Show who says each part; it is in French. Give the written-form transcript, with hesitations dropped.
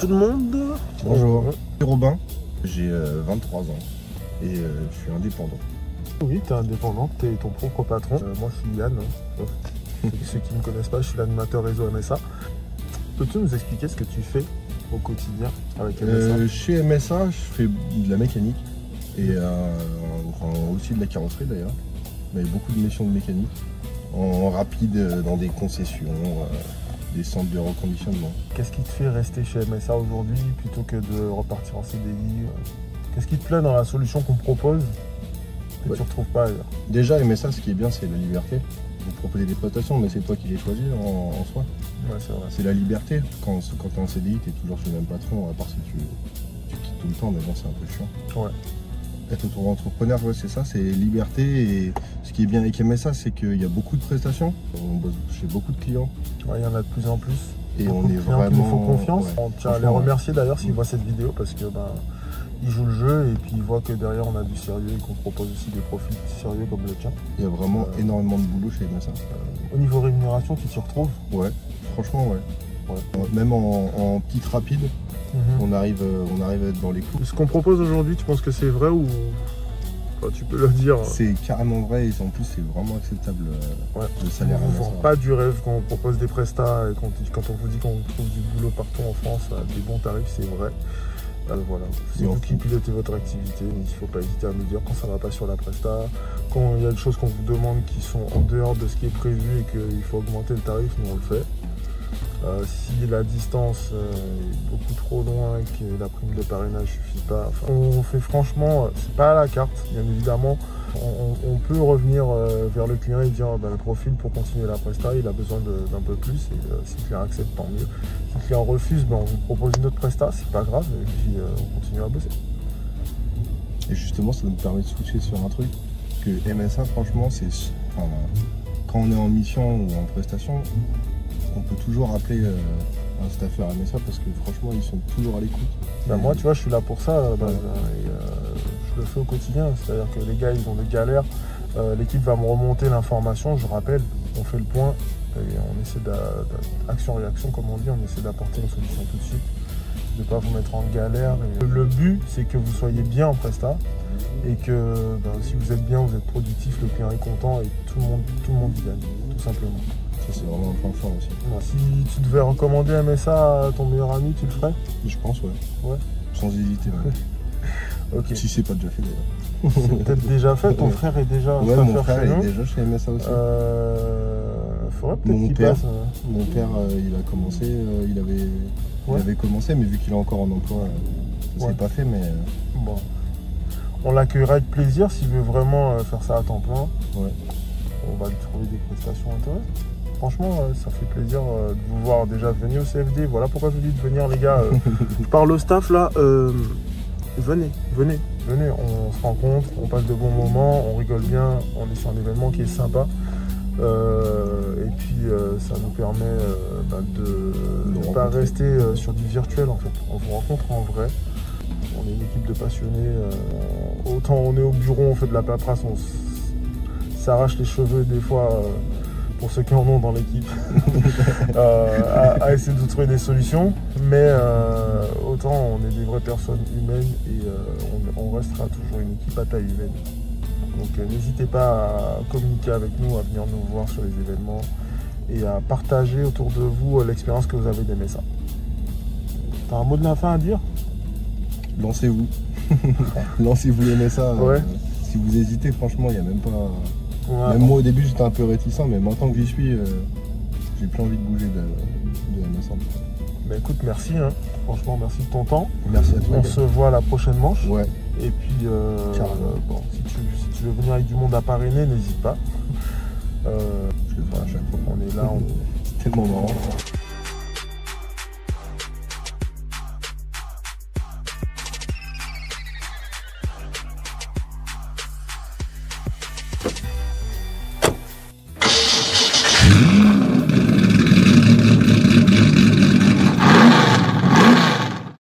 Speaker 1: tout le monde.
Speaker 2: Bonjour, je suis Robin, j'ai 23 ans et je suis indépendant.
Speaker 1: Oui, tu es indépendant, tu es ton propre patron. Moi je suis Yann, ceux qui ne me connaissent pas, je suis l'animateur réseau MSA. Peux-tu nous expliquer ce que tu fais au quotidien avec MSA?
Speaker 2: Chez MSA, je fais de la mécanique et aussi de la carrosserie d'ailleurs, mais beaucoup de missions de mécanique, en rapide dans des concessions, des centres de reconditionnement.
Speaker 1: Qu'est-ce qui te fait rester chez MSA aujourd'hui plutôt que de repartir en CDI? Qu'est-ce qui te plaît dans la solution qu'on propose que tu ne retrouves pas ailleurs?
Speaker 2: Déjà, MSA, ce qui est bien, c'est la liberté. Vous proposez des prestations, mais c'est toi qui les choisis en soi.
Speaker 1: Ouais, c'est vrai.
Speaker 2: C'est la liberté. Quand tu es en CDI, tu es toujours chez le même patron, à part si tu quittes tout le temps, mais bon, c'est un peu chiant.
Speaker 1: Ouais.
Speaker 2: Être auto-entrepreneur, ouais, c'est ça, c'est liberté. Et ce qui est bien avec MSA, c'est qu'il y a beaucoup de prestations. On bosse chez beaucoup de clients.
Speaker 1: Ouais, il y en a de plus en plus.
Speaker 2: Et
Speaker 1: Beaucoup
Speaker 2: on
Speaker 1: de
Speaker 2: est
Speaker 1: clients
Speaker 2: vraiment...
Speaker 1: qui nous font confiance.
Speaker 2: Ouais.
Speaker 1: On tient à les remercier d'ailleurs s'ils voient cette vidéo parce que ils jouent le jeu et puis ils voient que derrière on a du sérieux et qu'on propose aussi des profils sérieux comme le tien.
Speaker 2: Il y a vraiment énormément de boulot chez MSA.
Speaker 1: Au niveau rémunération, tu t'y retrouves?
Speaker 2: Ouais, franchement, ouais. Même en petite rapide, on arrive à être dans les clous.
Speaker 1: Ce qu'on propose aujourd'hui, tu penses que c'est vrai ou enfin, tu peux le dire?
Speaker 2: C'est carrément vrai et en plus c'est vraiment acceptable le salaire.
Speaker 1: On ne vend pas du rêve quand on propose des prestats et quand on vous dit qu'on trouve du boulot partout en France à des bons tarifs, c'est vrai. Voilà. C'est vous qui pilotez votre activité, mais il ne faut pas hésiter à nous dire quand ça ne va pas sur la presta, quand il y a des choses qu'on vous demande qui sont en dehors de ce qui est prévu et qu'il faut augmenter le tarif, nous on le fait. Si la distance est beaucoup trop loin et que la prime de parrainage ne suffit pas, enfin, on fait franchement, c'est pas à la carte, bien évidemment. On peut revenir vers le client et dire le profil pour continuer la presta, il a besoin d'un peu plus et si le client accepte, tant mieux. Si le client refuse, on vous propose une autre presta, c'est pas grave et puis on continue à bosser.
Speaker 2: Et justement, ça nous permet de switcher sur un truc que MSA, franchement, c'est quand on est en mission ou en prestation, on peut toujours appeler un staffeur MSA parce que franchement, ils sont toujours à l'écoute.
Speaker 1: Moi, tu vois, je suis là pour ça. Je le fais au quotidien, c'est-à-dire que les gars ils ont des galères, l'équipe va me remonter l'information, je rappelle, on fait le point et on essaie d'action-réaction comme on dit, on essaie d'apporter une solution tout de suite, de ne pas vous mettre en galère. Et le but c'est que vous soyez bien en presta et que si vous êtes bien, vous êtes productif, le client est content et tout le monde y gagne, tout simplement.
Speaker 2: Ça c'est vraiment un point fort aussi.
Speaker 1: Si tu devais recommander MSA à ton meilleur ami, tu le ferais?
Speaker 2: Je pense, ouais. Sans hésiter même.
Speaker 1: Okay.
Speaker 2: Si c'est pas déjà fait d'ailleurs.
Speaker 1: C'est peut-être déjà fait, ton frère est déjà
Speaker 2: mon frère est déjà chez MSA aussi.
Speaker 1: Faudrait peut-être qu'il passe.
Speaker 2: Mon père, il a commencé, il avait commencé, mais vu qu'il est encore en emploi, ça s'est pas fait, mais...
Speaker 1: Bon. On l'accueillera avec plaisir s'il veut vraiment faire ça à temps plein.
Speaker 2: Ouais.
Speaker 1: On va lui trouver des prestations intéressantes. Franchement, ça fait plaisir de vous voir déjà venir au CFD. Voilà pourquoi je vous dis de venir, les gars. Je parle au staff là. Venez, on se rencontre, on passe de bons moments, on rigole bien, on est sur un événement qui est sympa. Et puis ça nous permet de ne pas rester sur du virtuel en fait. On vous rencontre en vrai. On est une équipe de passionnés. Autant on est au bureau, on fait de la paperasse, on s'arrache les cheveux des fois. Pour ceux qui en ont dans l'équipe, à essayer de trouver des solutions, mais autant on est des vraies personnes humaines et on restera toujours une équipe à taille humaine. Donc n'hésitez pas à communiquer avec nous, à venir nous voir sur les événements et à partager autour de vous l'expérience que vous avez d'MSA. T'as un mot de la fin à dire?
Speaker 2: Lancez-vous. Lancez-vous MSA.
Speaker 1: Ouais.
Speaker 2: Si vous hésitez, franchement, il n'y a même pas...
Speaker 1: Ouais,
Speaker 2: même moi au début j'étais un peu réticent, mais maintenant que j'y suis, j'ai plus envie de bouger de MSA.
Speaker 1: Bah écoute, merci, franchement merci de ton temps.
Speaker 2: Merci à toi.
Speaker 1: On se voit à la prochaine manche.
Speaker 2: Ouais.
Speaker 1: Et puis si tu veux venir avec du monde à parrainer, n'hésite pas.
Speaker 2: Je le ferai à chaque fois.
Speaker 1: On est là.
Speaker 2: C'est tellement marrant.